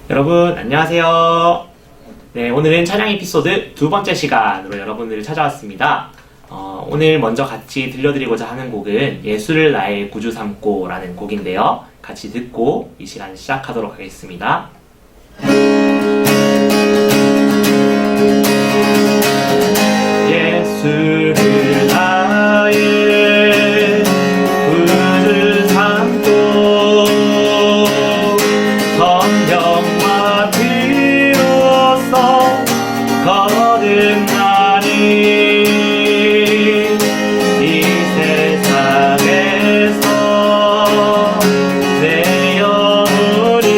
여러분 안녕하세요. 네, 오늘은 찬양 에피소드 두 번째 시간으로 여러분들을 찾아왔습니다. 오늘 먼저 같이 들려드리고자 하는 곡은 예수를 나의 구주 삼고 라는 곡인데요. 같이 듣고 이 시간 시작하도록 하겠습니다. 예수를 나의 구주 삼고 성령과 피로써 거듭나니 이 세상에서 내 영혼이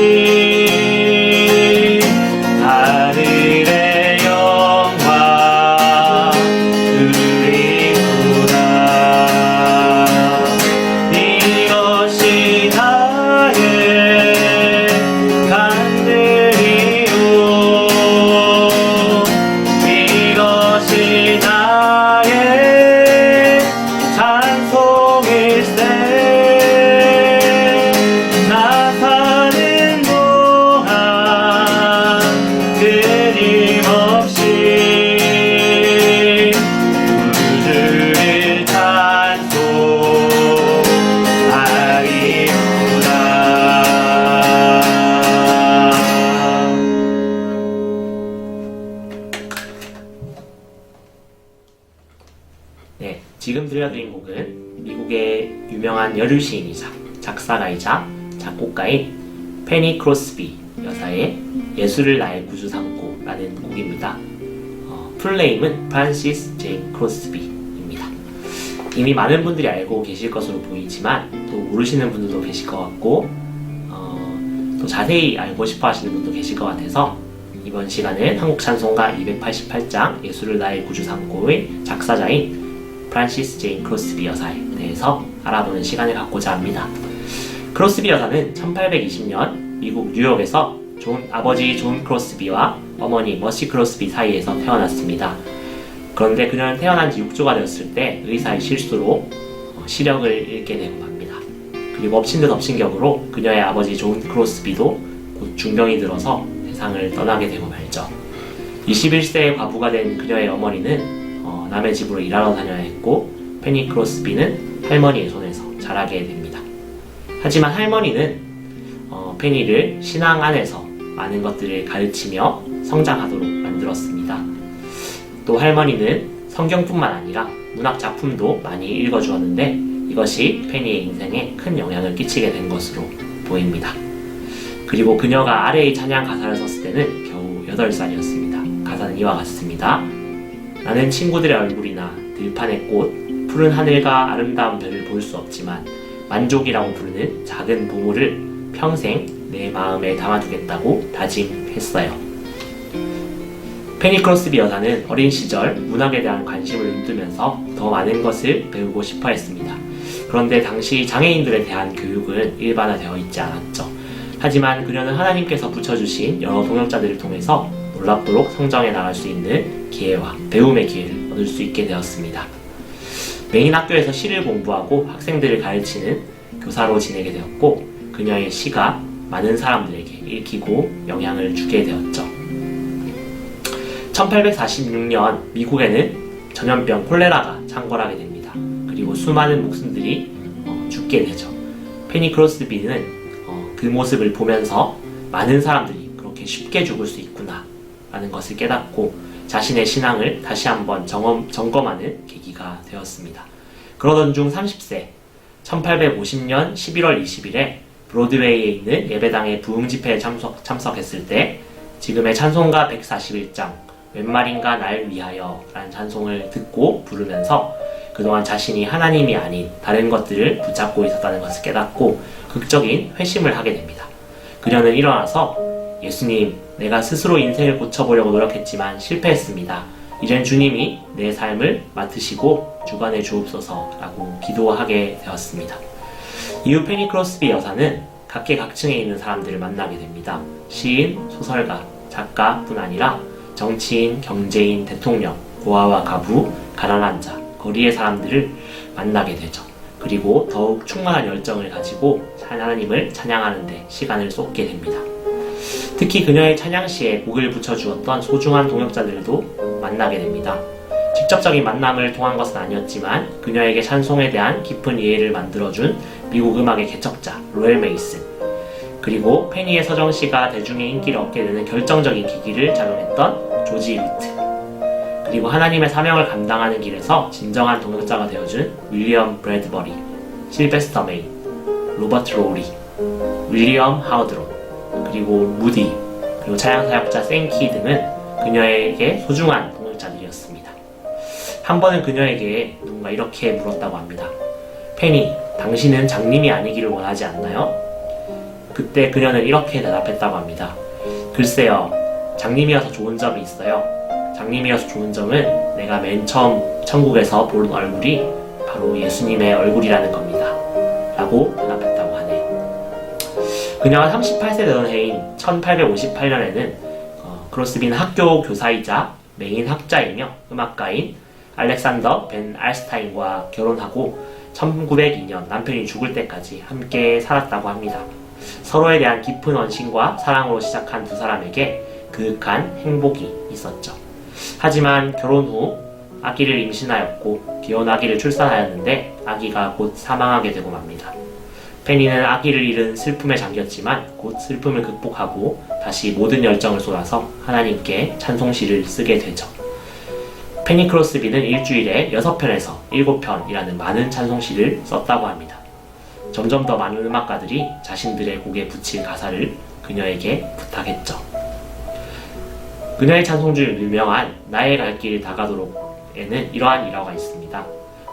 하늘의 영광 누리구나. 이것이 나의 간증이요 이것이 나의 찬송일세. 나 사는 동안 끊임없이 구주를 찬송하리로다. 네, 지금 들려드린 곡은 미국의 유명한 여류 시인이자 작사가이자 작곡가인 페니 크로스비 여사의 예수를 나의 구주 삼고 라는 곡입니다. 풀네임은 프란시스 제인 크로스비입니다. 이미 많은 분들이 알고 계실 것으로 보이지만 또 모르시는 분들도 계실 것 같고 또 자세히 알고 싶어 하시는 분도 계실 것 같아서 이번 시간은 한국 찬송가 288장 예수를 나의 구주 삼고의 작사자인 프란시스 제인 크로스비 여사에 대해서 알아보는 시간을 갖고자 합니다. 크로스비 여사는 1820년 미국 뉴욕에서 아버지 존 크로스비와 어머니 머시 크로스비 사이에서 태어났습니다. 그런데 그녀는 태어난 지 6주가 되었을 때 의사의 실수로 시력을 잃게 되고 맙니다. 그리고 엎친 데 덮친 격으로 그녀의 아버지 존 크로스비도 곧 중병이 들어서 세상을 떠나게 되고 말죠. 21세의 과부가 된 그녀의 어머니는 남의 집으로 일하러 다녀야 했고 페니 크로스비는 할머니의 손에서 자라게 됩니다. 하지만 할머니는 페니를 신앙 안에서 많은 것들을 가르치며 성장하도록 만들었습니다. 또 할머니는 성경뿐만 아니라 문학 작품도 많이 읽어주었는데 이것이 페니의 인생에 큰 영향을 끼치게 된 것으로 보입니다. 그리고 그녀가 아래의 찬양 가사를 썼을 때는 겨우 8살이었습니다. 가사는 이와 같습니다. 나는 친구들의 얼굴이나 들판의 꽃, 푸른 하늘과 아름다운 별을 볼 수 없지만 만족이라고 부르는 작은 보물을 평생 내 마음에 담아두겠다고 다짐했어요. 페니 크로스비 여사는 어린 시절 문학에 대한 관심을 눈뜨면서 더 많은 것을 배우고 싶어 했습니다. 그런데 당시 장애인들에 대한 교육은 일반화되어 있지 않았죠. 하지만 그녀는 하나님께서 붙여주신 여러 동역자들을 통해서 놀랍도록 성장해 나갈 수 있는 기회와 배움의 기회를 얻을 수 있게 되었습니다. 메인 학교에서 시를 공부하고 학생들을 가르치는 교사로 지내게 되었고 그녀의 시가 많은 사람들에게 읽히고 영향을 주게 되었죠. 1846년 미국에는 전염병 콜레라가 창궐하게 됩니다. 그리고 수많은 목숨들이 죽게 되죠. 페니 크로스비는 그 모습을 보면서 많은 사람들이 그렇게 쉽게 죽을 수 있구나 라는 것을 깨닫고 자신의 신앙을 다시 한번 점검하는 계기가 되었습니다. 그러던 중 30세 1850년 11월 20일에 브로드웨이에 있는 예배당의 부흥 집회에 참석했을 때 지금의 찬송가 141장 웬 말인가 날 위하여 라는 찬송을 듣고 부르면서 그동안 자신이 하나님이 아닌 다른 것들을 붙잡고 있었다는 것을 깨닫고 극적인 회심을 하게 됩니다. 그녀는 일어나서 예수님, 내가 스스로 인생을 고쳐보려고 노력했지만 실패했습니다. 이젠 주님이 내 삶을 맡으시고 주관해 주옵소서 라고 기도하게 되었습니다. 이후 페니 크로스비 여사는 각계각층에 있는 사람들을 만나게 됩니다. 시인, 소설가, 작가뿐 아니라 정치인, 경제인, 대통령, 고아와 가부, 가난한 자, 거리의 사람들을 만나게 되죠. 그리고 더욱 충만한 열정을 가지고 하나님을 찬양하는 데 시간을 쏟게 됩니다. 특히 그녀의 찬양 시에 곡을 붙여주었던 소중한 동역자들도 만나게 됩니다. 직접적인 만남을 통한 것은 아니었지만 그녀에게 찬송에 대한 깊은 이해를 만들어준 미국 음악의 개척자 로엘 메이슨, 그리고 페니의 서정시가 대중의 인기를 얻게 되는 결정적인 계기를 작용했던 조지 루트, 그리고 하나님의 사명을 감당하는 길에서 진정한 동역자가 되어준 윌리엄 브래드버리, 실베스터 메인, 로버트 로리, 윌리엄 하우드론, 그리고 무디, 그리고 찬양사역자 생키 등은 그녀에게 소중한 동역자들이었습니다. 한 번은 그녀에게 누군가 이렇게 물었다고 합니다. 페니, 당신은 장님이 아니기를 원하지 않나요? 그때 그녀는 이렇게 대답했다고 합니다. 글쎄요, 장님이어서 좋은 점이 있어요. 장님이어서 좋은 점은 내가 맨 처음 천국에서 본 얼굴이 바로 예수님의 얼굴이라는 겁니다. 라고 대답했다고 하네요. 그녀가 38세 되던 해인 1858년에는 크로스비는 학교 교사이자 메인 학자이며 음악가인 알렉산더 벤 알스타인과 결혼하고 1902년 남편이 죽을 때까지 함께 살았다고 합니다. 서로에 대한 깊은 원신과 사랑으로 시작한 두 사람에게 그윽한 행복이 있었죠. 하지만 결혼 후 아기를 임신하였고 귀여운 아기를 출산하였는데 아기가 곧 사망하게 되고 맙니다. 페니는 아기를 잃은 슬픔에 잠겼지만 곧 슬픔을 극복하고 다시 모든 열정을 쏟아서 하나님께 찬송시를 쓰게 되죠. 페니 크로스비는 일주일에 6편에서 7편이라는 많은 찬송시를 썼다고 합니다. 점점 더 많은 음악가들이 자신들의 곡에 붙일 가사를 그녀에게 부탁했죠. 그녀의 찬송 중 유명한 나의 갈 길 다가도록에는 이러한 일화가 있습니다.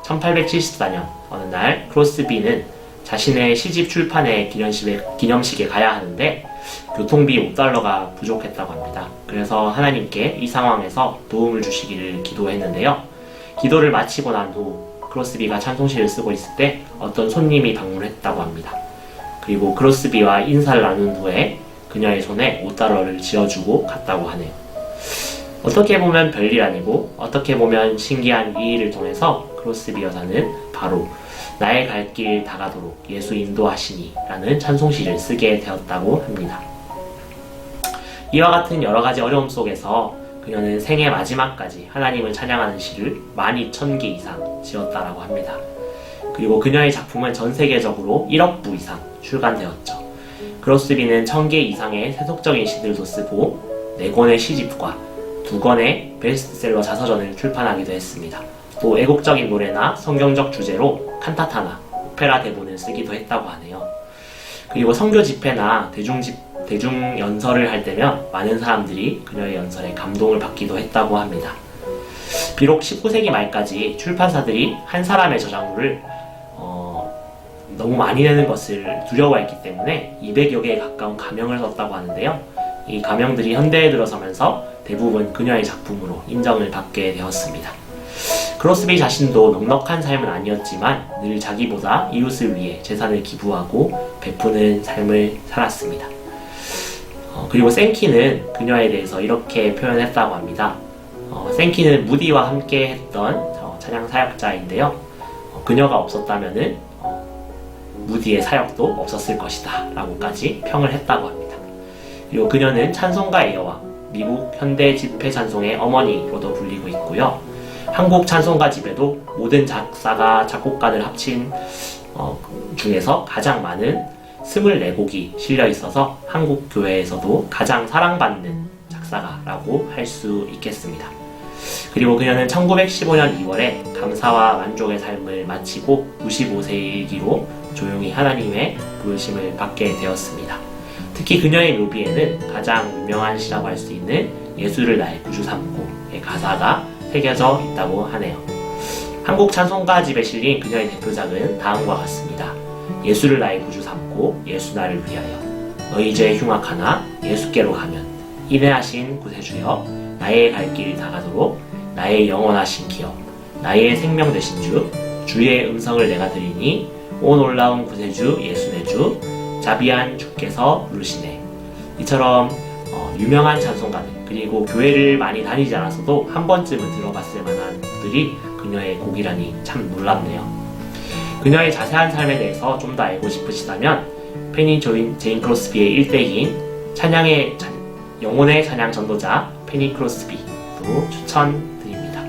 1874년 어느 날 크로스비는 자신의 시집 출판의 기념식에 가야 하는데 교통비 $5가 부족했다고 합니다. 그래서 하나님께 이 상황에서 도움을 주시기를 기도했는데요. 기도를 마치고 난 후 크로스비가 찬송시를 쓰고 있을 때 어떤 손님이 방문했다고 합니다. 그리고 크로스비와 인사를 나눈 후에 그녀의 손에 $5를 쥐어주고 갔다고 하네요. 어떻게 보면 별일 아니고 어떻게 보면 신기한 이 일을 통해서 크로스비 여사는 바로 나의 갈 길 다가도록 예수 인도하시니 라는 찬송시를 쓰게 되었다고 합니다. 이와 같은 여러가지 어려움 속에서 그녀는 생애 마지막까지 하나님을 찬양하는 시를 12,000개 이상 지었다라고 합니다. 그리고 그녀의 작품은 전 세계적으로 1억 부 이상 출간되었죠. 크로스비는 1000개 이상의 세속적인 시들도 쓰고 4권의 시집과 2권의 베스트셀러 자서전을 출판하기도 했습니다. 또 애국적인 노래나 성경적 주제로 칸타타나 오페라 대본을 쓰기도 했다고 하네요. 그리고 선교 집회나 대중 연설을 할 때면 많은 사람들이 그녀의 연설에 감동을 받기도 했다고 합니다. 비록 19세기 말까지 출판사들이 한 사람의 저작물을 너무 많이 내는 것을 두려워했기 때문에 200여 개에 가까운 가명을 썼다고 하는데요. 이 가명들이 현대에 들어서면서 대부분 그녀의 작품으로 인정을 받게 되었습니다. 크로스비 자신도 넉넉한 삶은 아니었지만 늘 자기보다 이웃을 위해 재산을 기부하고 베푸는 삶을 살았습니다. 그리고 생키는 그녀에 대해서 이렇게 표현했다고 합니다. 생키는 무디와 함께 했던 찬양 사역자인데요. 그녀가 없었다면은 무디의 사역도 없었을 것이다 라고까지 평을 했다고 합니다. 그리고 그녀는 찬송가의 여왕, 미국 현대 집회 찬송의 어머니로도 불리고 있고요. 한국 찬송가 집에도 모든 작사가 작곡가들 합친 중에서 가장 많은 24곡이 실려 있어서 한국 교회에서도 가장 사랑받는 작사가라고 할 수 있겠습니다. 그리고 그녀는 1915년 2월에 감사와 만족의 삶을 마치고 95세의 일기로 조용히 하나님의 부르심을 받게 되었습니다. 특히 그녀의 묘비에는 가장 유명한 시라고 할 수 있는 예수를 나의 구주 삼고의 가사가 새겨져 있다고 하네요. 한국 찬송가 집에 실린 그녀의 대표작은 다음과 같습니다. 예수를 나의 구주 삼고 예수 나를 위하여 너희 죄 흉악하나 예수께로 가면 인내하신 구세주여 나의 갈 길 다가도록 나의 영원하신 기업 나의 생명 되신 주 주의 음성을 내가 들으니 오 놀라운 구세주 예수 내 주 자비한 주께서 부르시네. 이처럼 유명한 찬송가들 그리고 교회를 많이 다니지 않았어도 한 번쯤은 들어봤을 만한 곡들이 그녀의 곡이라니 참 놀랍네요. 그녀의 자세한 삶에 대해서 좀 더 알고 싶으시다면 페니 제인 크로스비의 일대기인 영혼의 찬양 전도자 페니 크로스비도 추천드립니다.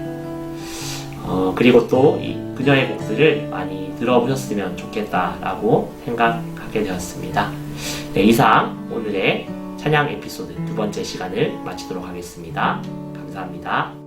그리고 또 그녀의 곡들을 많이 들어보셨으면 좋겠다라고 생각하게 되었습니다. 네, 이상 오늘의 찬양 에피소드 두 번째 시간을 마치도록 하겠습니다. 감사합니다.